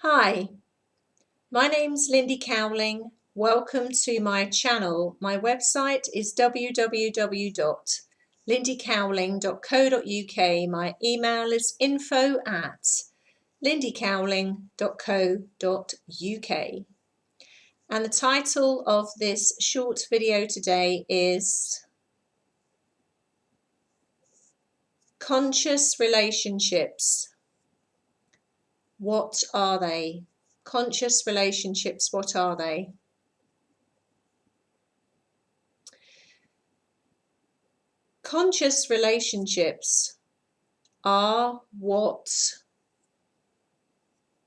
Hi, my name's Lindy Cowling. Welcome to my channel. My website is www.lindycowling.co.uk. My email is info@lindycowling.co.uk. And the title of this short video today is Conscious Relationships. What are they? Conscious relationships, what are they? Conscious relationships are what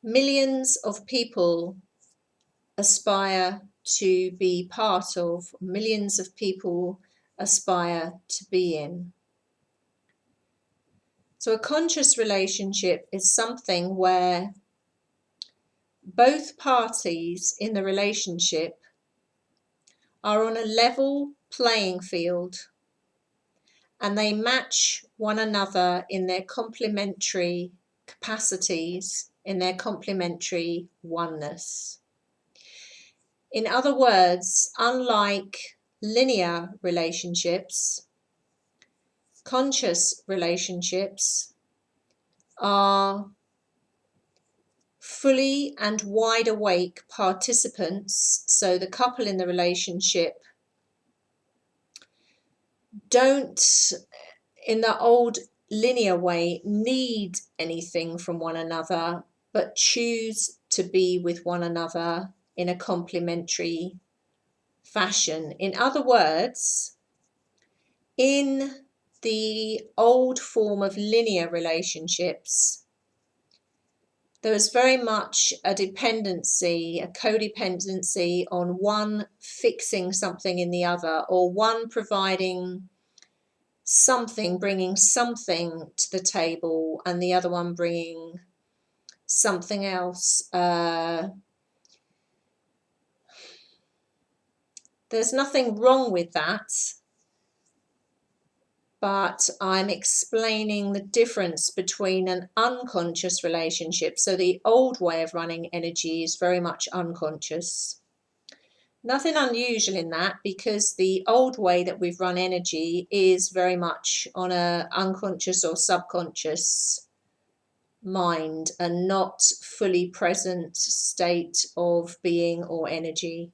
millions of people aspire to be part of, millions of people aspire to be in. So a conscious relationship is something where both parties in the relationship are on a level playing field and they match one another in their complementary capacities, in their complementary oneness. In other words, unlike linear relationships, conscious relationships are fully and wide awake participants. So the couple in the relationship don't, in the old linear way, need anything from one another, but choose to be with one another in a complementary fashion. In other words, in the old form of linear relationships, there was very much a dependency, a codependency on one fixing something in the other, or one providing something, bringing something to the table, and the other one bringing something else. There's nothing wrong with that, but I'm explaining the difference between an unconscious relationship. So the old way of running energy is very much unconscious. Nothing unusual in that, because the old way that we've run energy is very much on a unconscious or subconscious mind and not fully present state of being or energy.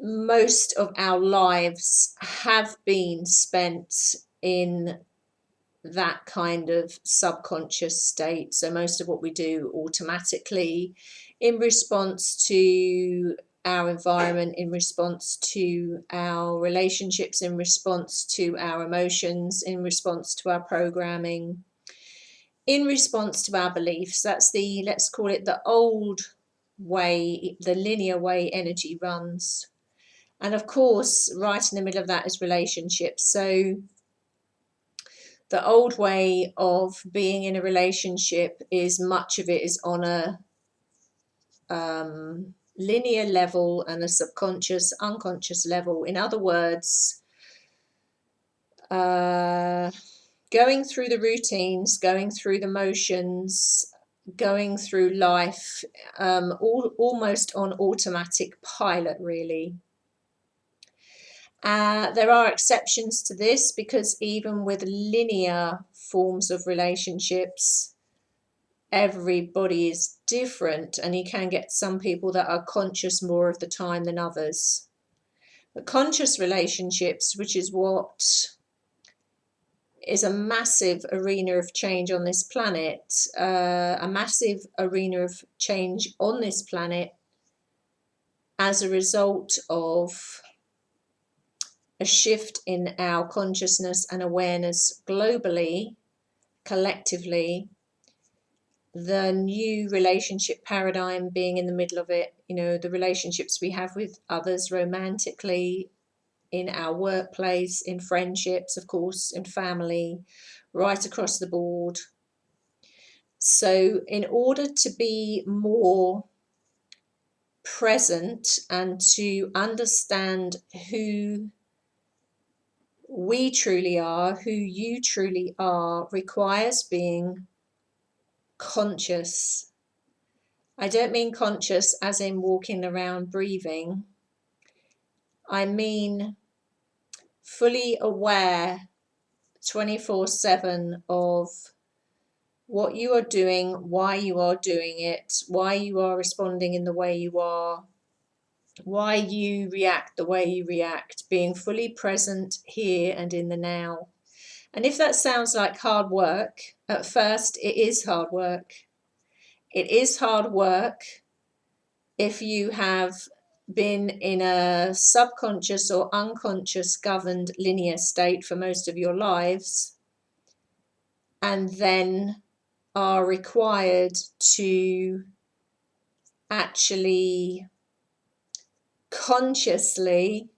Most of our lives have been spent in that kind of subconscious state. So most of what we do automatically in response to our environment, in response to our relationships, in response to our emotions, in response to our programming, in response to our beliefs. That's the, let's call it the old way, the linear way energy runs. And of course, right in the middle of that is relationships. So the old way of being in a relationship is much of it is on a linear level and a subconscious, unconscious level. In other words, going through the routines, going through the motions, going through life, almost on automatic pilot, really. There are exceptions to this, because even with linear forms of relationships, everybody is different, and you can get some people that are conscious more of the time than others. But conscious relationships, which is what is a massive arena of change on this planet, a massive arena of change on this planet as a result of a shift in our consciousness and awareness globally, collectively, the new relationship paradigm being in the middle of it, you know, the relationships we have with others romantically, in our workplace, in friendships, of course, in family, right across the board. So in order to be more present and to understand who we truly are, who you truly are, requires being conscious. I don't mean conscious as in walking around breathing. I mean fully aware 24/7 of what you are doing, why you are doing it, why you are responding in the way you are, why you react the way you react, being fully present here and in the now. And if that sounds like hard work, at first it is hard work. It is hard work if you have been in a subconscious or unconscious governed linear state for most of your lives, and then are required to actually consciously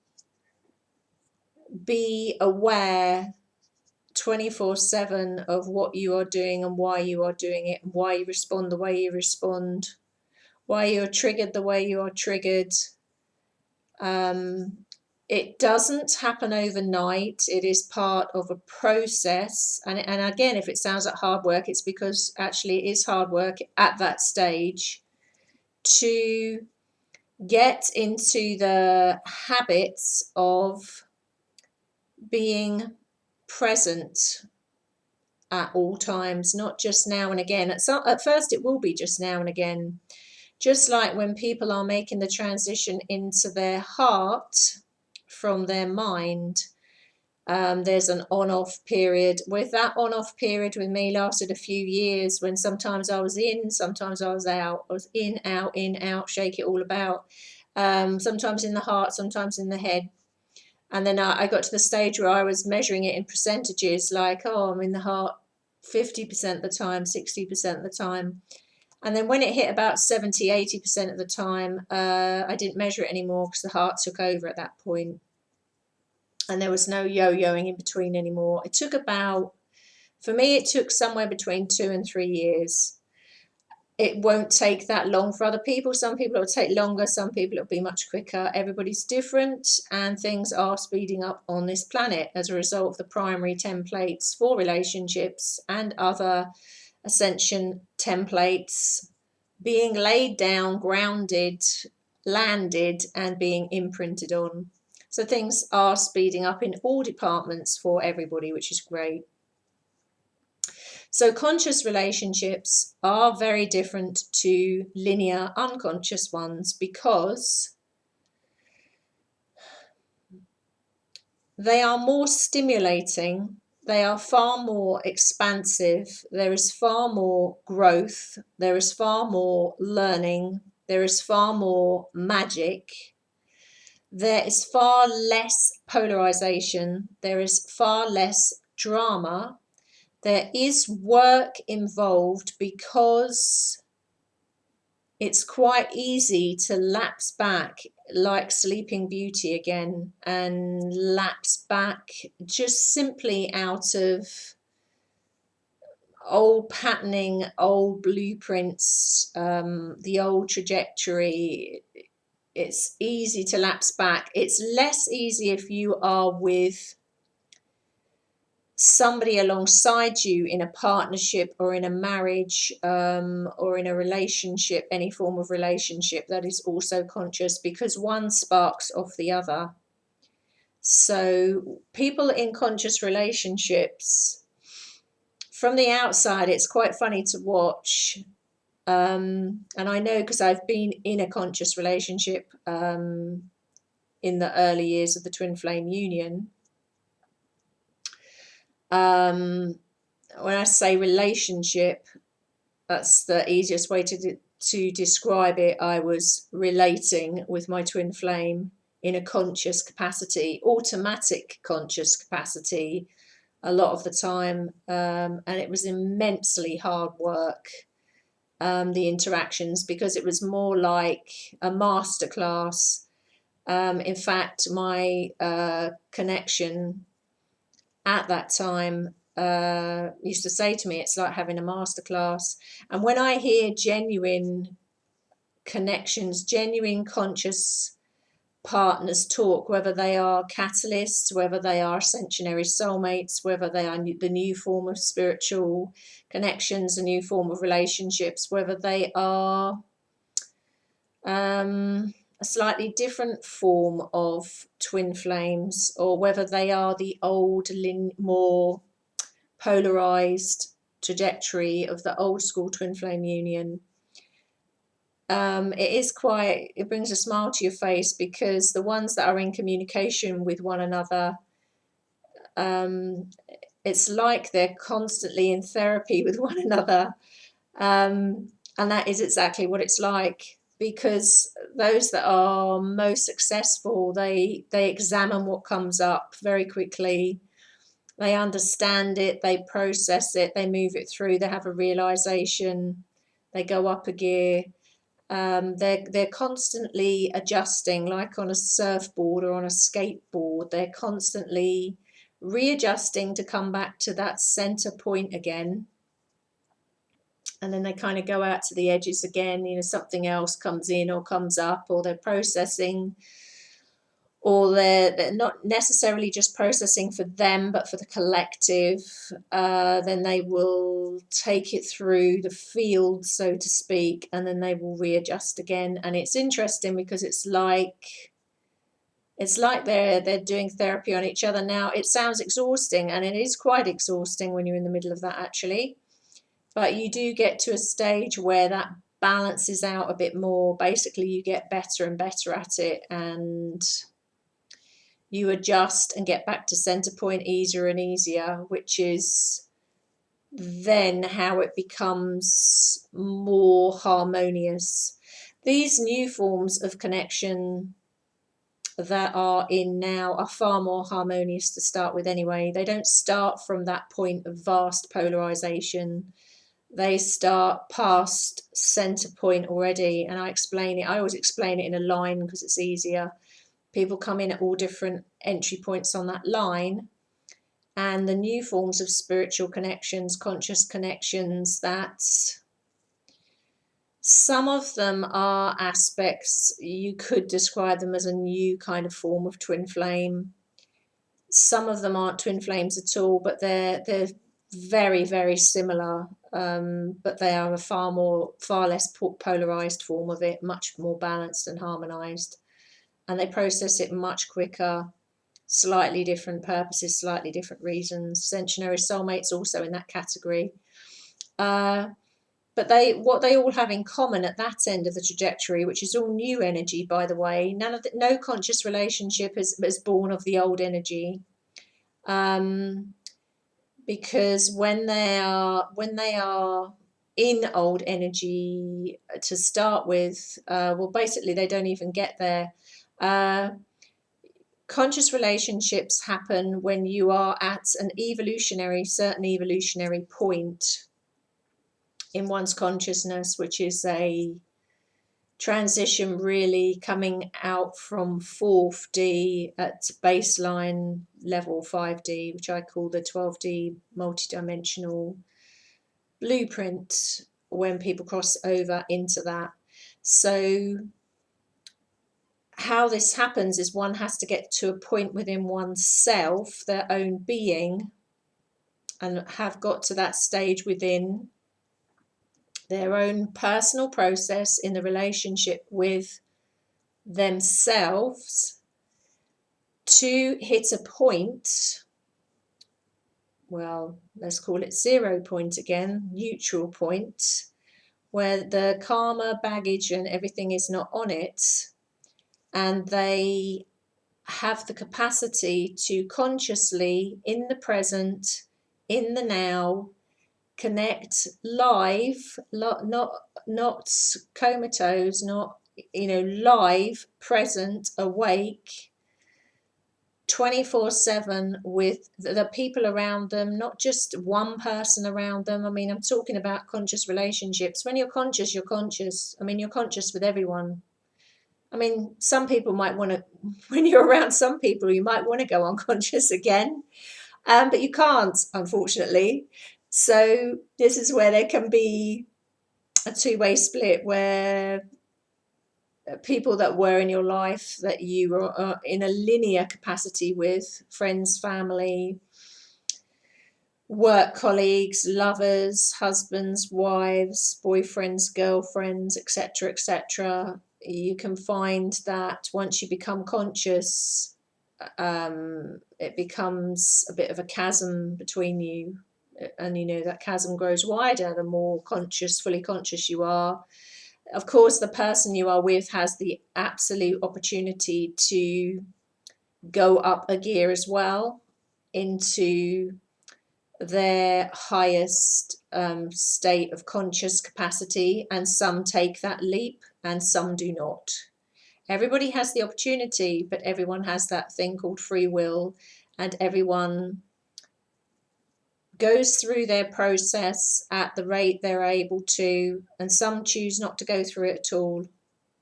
be aware 24/7 of what you are doing and why you are doing it, and why you respond the way you respond, why you're triggered the way you are triggered. It doesn't happen overnight. It is part of a process. And again, if it sounds like hard work, it's because actually it is hard work at that stage to get into the habits of being present at all times, not just now and again. At first, it will be just now and again. Just like when people are making the transition into their heart from their mind, there's an on-off period. With that on-off period with me lasted a few years, when sometimes I was in, sometimes I was out. I was in, out, shake it all about. Sometimes in the heart, sometimes in the head. And then I got to the stage where I was measuring it in percentages, like, oh, I'm in the heart 50% of the time, 60% of the time. And then when it hit about 70, 80% of the time, I didn't measure it anymore because the heart took over at that point. And there was no yo-yoing in between anymore. It took about, for me, it took somewhere between 2 and 3 years. It won't take that long for other people. Some people it'll take longer, some people it'll be much quicker. Everybody's different, and things are speeding up on this planet as a result of the primary templates for relationships and other ascension templates being laid down, grounded, landed, and being imprinted on. So things are speeding up in all departments for everybody, which is great. So conscious relationships are very different to linear unconscious ones because they are more stimulating, they are far more expansive, there is far more growth, there is far more learning, there is far more magic, there is far less polarization, there is far less drama. There is work involved because it's quite easy to lapse back like Sleeping Beauty again, and lapse back just simply out of old patterning, old blueprints, the old trajectory. It's easy to lapse back. It's less easy if you are with somebody alongside you in a partnership or in a marriage, or in a relationship, any form of relationship that is also conscious, because one sparks off the other. So people in conscious relationships, from the outside, it's quite funny to watch. And I know because I've been in a conscious relationship in the early years of the twin flame union. When I say relationship, that's the easiest way to describe it. I was relating with my twin flame in a conscious capacity, automatic conscious capacity, a lot of the time, and it was immensely hard work, the interactions, because it was more like a masterclass. In fact, my connection at that time used to say to me, it's like having a masterclass. And when I hear genuine connections, genuine conscious partners talk, whether they are catalysts, whether they are ascensionary soulmates, whether they are the new form of spiritual connections, a new form of relationships, whether they are a slightly different form of twin flames, or whether they are the old, more polarized trajectory of the old school twin flame union. It brings a smile to your face, because the ones that are in communication with one another, it's like they're constantly in therapy with one another. And that is exactly what it's like, because those that are most successful, they examine what comes up very quickly. They understand it, they process it, they move it through, they have a realization, they go up a gear. They're constantly adjusting, like on a surfboard or on a skateboard. They're constantly readjusting to come back to that center point again. And then they kind of go out to the edges again. Something else comes in or comes up, or they're processing, or they're not necessarily just processing for them, but for the collective. Then they will take it through the field, so to speak, and then they will readjust again. And it's interesting, because it's like they're doing therapy on each other. Now, it sounds exhausting, and it is quite exhausting when you're in the middle of that, actually. But you do get to a stage where that balances out a bit more. Basically, you get better and better at it, and you adjust and get back to center point easier and easier, which is then how it becomes more harmonious. These new forms of connection that are in now are far more harmonious to start with anyway. They don't start from that point of vast polarization. They start past center point already. And I always explain it in a line, because it's easier. People come in at all different entry points on that line, and the new forms of spiritual connections, conscious connections, that some of them are aspects, you could describe them as a new kind of form of twin flame. Some of them aren't twin flames at all, but they're very, very similar, but they are a far less polarized form of it, much more balanced and harmonized. And they process it much quicker, slightly different purposes, slightly different reasons. Ascensionary soulmates also in that category. But what they all have in common at that end of the trajectory, which is all new energy, by the way, no conscious relationship is born of the old energy. Because when they are in old energy to start with, well, basically they don't even get there. Conscious relationships happen when you are at certain evolutionary point in one's consciousness, which is a transition really coming out from 4D at baseline level 5D, which I call the 12D multidimensional blueprint, when people cross over into that. So how this happens is one has to get to a point within oneself, their own being, and have got to that stage within their own personal process in the relationship with themselves, to hit a point, well, let's call it 0 point again, neutral point, where the karma, baggage and everything is not on it, and they have the capacity to consciously, in the present, in the now, connect live, not comatose, not, live, present, awake, 24/7 with the people around them, not just one person around them. I mean, I'm talking about conscious relationships. When you're conscious, you're conscious. I mean, you're conscious with everyone. I mean, some people might want to, when you're around some people, you might want to go unconscious again, but you can't, unfortunately. So this is where there can be a two-way split, where people that were in your life that you were in a linear capacity with, friends, family, work colleagues, lovers, husbands, wives, boyfriends, girlfriends, etc., etc. You can find that once you become conscious, it becomes a bit of a chasm between you, and you know that chasm grows wider the more conscious, fully conscious you are. Of course, the person you are with has the absolute opportunity to go up a gear as well into their highest state of conscious capacity, and some take that leap and some do not. Everybody has the opportunity, but everyone has that thing called free will, and everyone goes through their process at the rate they're able to, and some choose not to go through it at all,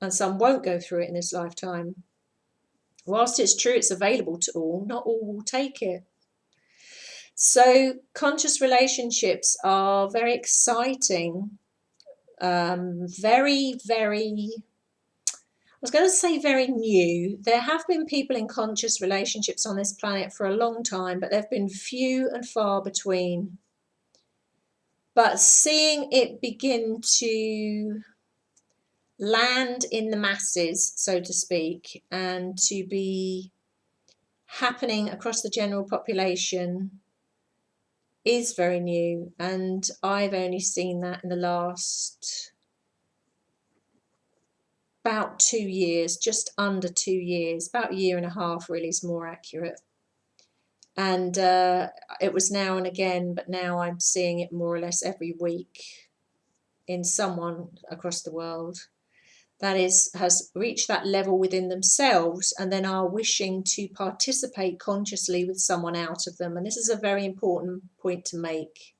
and some won't go through it in this lifetime. Whilst it's true it's available to all, not all will take it. So conscious relationships are very exciting, very, very, I was going to say very new. There have been people in conscious relationships on this planet for a long time, but they've been few and far between. But seeing it begin to land in the masses, so to speak, and to be happening across the general population is very new, and I've only seen that in the last about 2 years, just under 2 years, about a year and a half really is more accurate. And it was now and again, but now I'm seeing it more or less every week in someone across the world that has reached that level within themselves and then are wishing to participate consciously with someone out of them. And this is a very important point to make.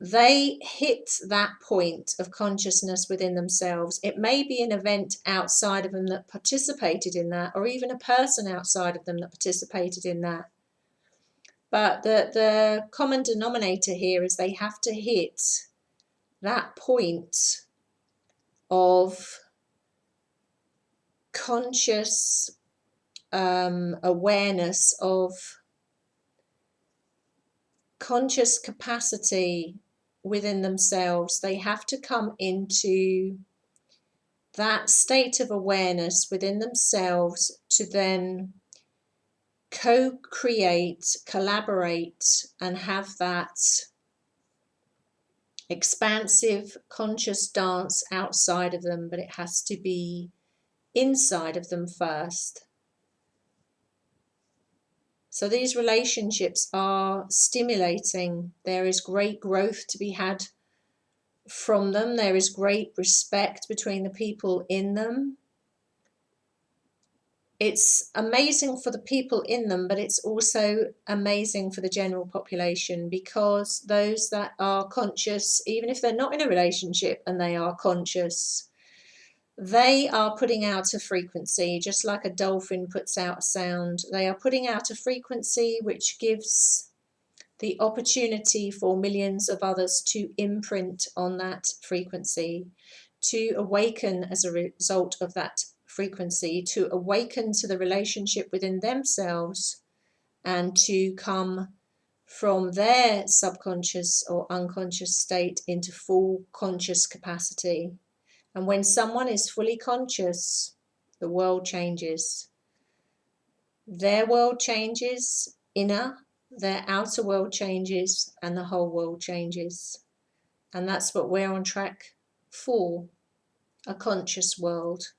They hit that point of consciousness within themselves. It may be an event outside of them that participated in that, or even a person outside of them that participated in that. But the common denominator here is they have to hit that point of conscious awareness, of conscious capacity within themselves. They have to come into that state of awareness within themselves to then co-create, collaborate, and have that expansive conscious dance outside of them, but it has to be inside of them first. So these relationships are stimulating. There is great growth to be had from them. There is great respect between the people in them. It's amazing for the people in them, but it's also amazing for the general population, because those that are conscious, even if they're not in a relationship and they are conscious, they are putting out a frequency, just like a dolphin puts out a sound. They are putting out a frequency which gives the opportunity for millions of others to imprint on that frequency, to awaken as a result of that frequency, to awaken to the relationship within themselves, and to come from their subconscious or unconscious state into full conscious capacity. And when someone is fully conscious, the world changes. Their world changes, inner, their outer world changes, and the whole world changes. And that's what we're on track for, a conscious world.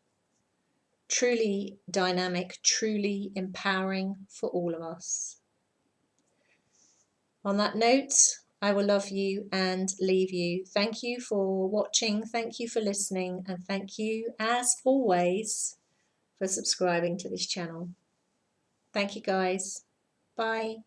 Truly dynamic, truly empowering for all of us. On that note, I will love you and leave you. Thank you for watching, thank you for listening, and thank you, as always, for subscribing to this channel. Thank you guys. Bye.